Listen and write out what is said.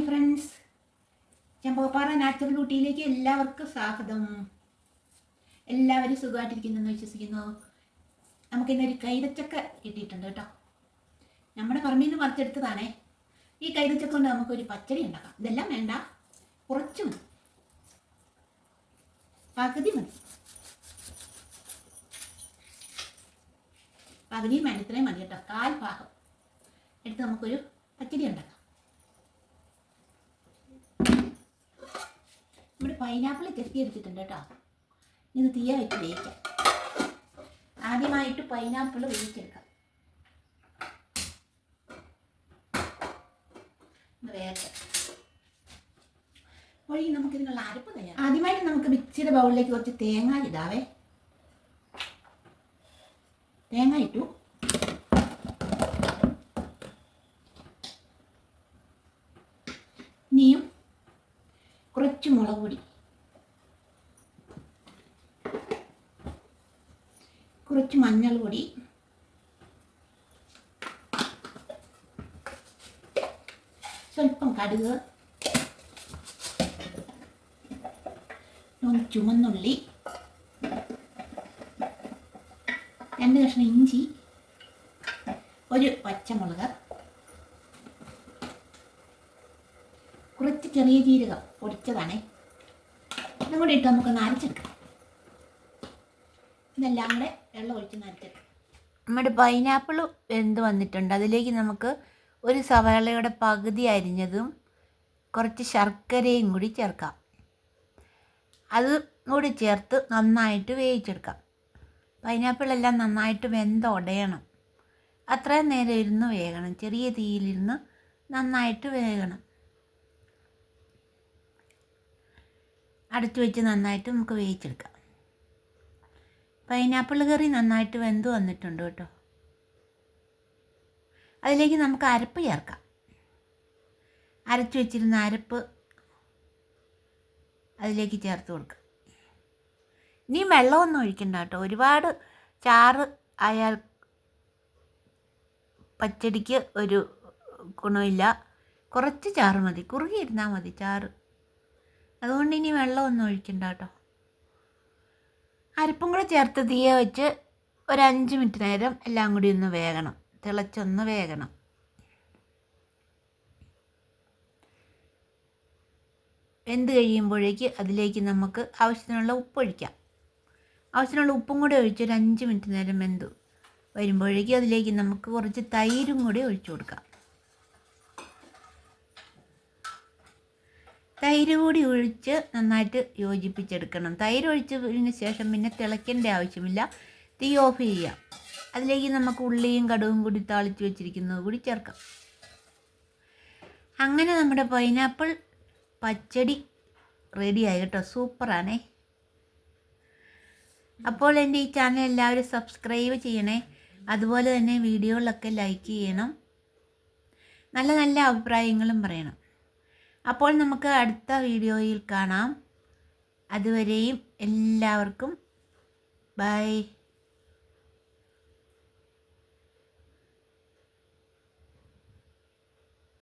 Friends, Chembakappara natural ഊട്ടിയിലേക്ക് എല്ലാവർക്കും സ്വാഗതം. എല്ലാവരും സുഖമായിട്ടിരിക്കുന്നെന്ന് വിശ്വസിക്കുന്നു. നമുക്കിന്നൊരു കൈതച്ചക്ക കിട്ടിയിട്ടുണ്ട് കേട്ടോ. നമ്മുടെ പറമ്പിൽ നിന്ന് പറിച്ചെടുത്തതാണേ. ഈ കൈതച്ചക്ക കൊണ്ട് നമുക്കൊരു പച്ചടി ഉണ്ടാക്കാം. ഇതെല്ലാം വേണ്ട, കുറച്ച് മതി, പകുതി മതി, പകുതിയും വേണ്ട, ഇത്രയും മതി കേട്ടോ. 1/4 ഭാഗം എടുത്ത് നമുക്കൊരു പച്ചടി ഉണ്ടാക്കാം. നമ്മുടെ പൈനാപ്പിൾ ചെത്തി എടുത്തിട്ടുണ്ട് കേട്ടോ. ഇത് തീയ വെച്ച് വേവിക്കാം. ആദ്യമായിട്ട് പൈനാപ്പിൾ വേവിച്ചെടുക്കാം. വേറെ വഴി നമുക്കിതിനുള്ള അരപ്പ് തയ്യാറാക്കാം. ആദ്യമായിട്ട് നമുക്ക് മിക്സിയുടെ ബൗളിലേക്ക് കുറച്ച് തേങ്ങ ഇടാവേ. തേങ്ങ ഇട്ടു. ഇനിയും കുറച്ച് മുളക് പൊടി, കുറച്ച് മഞ്ഞൾ പൊടി, സ്വല്പം കടുക്, ചുമന്നുള്ളി, 2 കഷ്ണം ഇഞ്ചി, ഒരു പച്ചമുളക്, കുറച്ച് ചെറിയ ജീരകം പൊടിച്ചതാണേ. ഇതും കൂടി ഇട്ട് നമുക്കൊന്ന് അരച്ചെടുക്കാം. ഇതെല്ലാം കൂടെ വെള്ളം ഒഴിച്ച് അരച്ചെടുക്കാം. നമ്മുടെ പൈനാപ്പിൾ വെന്ത് വന്നിട്ടുണ്ട്. അതിലേക്ക് നമുക്ക് ഒരു സവാളയുടെ പകുതി അരിഞ്ഞതും കുറച്ച് ശർക്കരയും കൂടി ചേർക്കാം. അത് കൂടി ചേർത്ത് നന്നായിട്ട് വേവിച്ചെടുക്കാം. പൈനാപ്പിളെല്ലാം നന്നായിട്ട് വെന്തുടയണം. അത്രയും നേരം ഇരുന്ന് വേകണം. ചെറിയ തീയിലിരുന്ന് നന്നായിട്ട് വേകണം. അടച്ചു വെച്ച് നന്നായിട്ട് നമുക്ക് വേവിച്ചെടുക്കാം. പൈനാപ്പിൾ കറി നന്നായിട്ട് വെന്ത് വന്നിട്ടുണ്ട് കേട്ടോ. അതിലേക്ക് നമുക്ക് അരപ്പ് ചേർക്കാം. അരച്ചു വെച്ചിരുന്ന അരപ്പ് അതിലേക്ക് ചേർത്ത് കൊടുക്കാം. ഇനി വെള്ളമൊന്നും ഒഴിക്കണ്ട കേട്ടോ. ഒരുപാട് ചാറ് ആയാൽ പച്ചടിക്ക് ഒരു ഗുണമില്ല. കുറച്ച് ചാറ് മതി, കുറുകിയിരുന്നാൽ മതി ചാറ്. അതുകൊണ്ട് ഇനി വെള്ളമൊന്നും ഒഴിക്കണ്ട കേട്ടോ. അരപ്പും കൂടെ ചേർത്ത് തീയ വെച്ച് ഒരു 5 മിനിറ്റ് നേരം എല്ലാം കൂടി ഒന്ന് വേകണം. തിളച്ചൊന്ന് വേകണം. വെന്ത് കഴിയുമ്പോഴേക്ക് അതിലേക്ക് നമുക്ക് ആവശ്യത്തിനുള്ള ഉപ്പൊഴിക്കാം. ആവശ്യത്തിനുള്ള ഉപ്പും കൂടി ഒഴിച്ച് ഒരു 5 മിനിറ്റ് നേരം വെന്ത് വരുമ്പോഴേക്കും അതിലേക്ക് നമുക്ക് കുറച്ച് തൈരും കൂടി ഒഴിച്ചു കൊടുക്കാം. തൈര് കൂടി ഒഴിച്ച് നന്നായിട്ട് യോജിപ്പിച്ചെടുക്കണം. തൈര് ഒഴിച്ചതിന് ശേഷം പിന്നെ തിളയ്ക്കേണ്ട ആവശ്യമില്ല. തീ ഓഫ് ചെയ്യാം. അതിലേക്ക് നമുക്ക് ഉള്ളിയും കടുകും കൂടി താളിച്ച് വെച്ചിരിക്കുന്നത് കൂടി ചേർക്കാം. അങ്ങനെ നമ്മുടെ പൈനാപ്പിൾ പച്ചടി റെഡിയായി കേട്ടോ. സൂപ്പറാണേ. അപ്പോൾ എൻ്റെ ഈ ചാനൽ എല്ലാവരും സബ്സ്ക്രൈബ് ചെയ്യണേ. അതുപോലെ തന്നെ വീഡിയോകളൊക്കെ ലൈക്ക് ചെയ്യണം. നല്ല നല്ല അഭിപ്രായങ്ങളും പറയണം. അപ്പോൾ നമുക്ക് അടുത്ത വീഡിയോയിൽ കാണാം. അതുവരെയും എല്ലാവർക്കും ബൈ.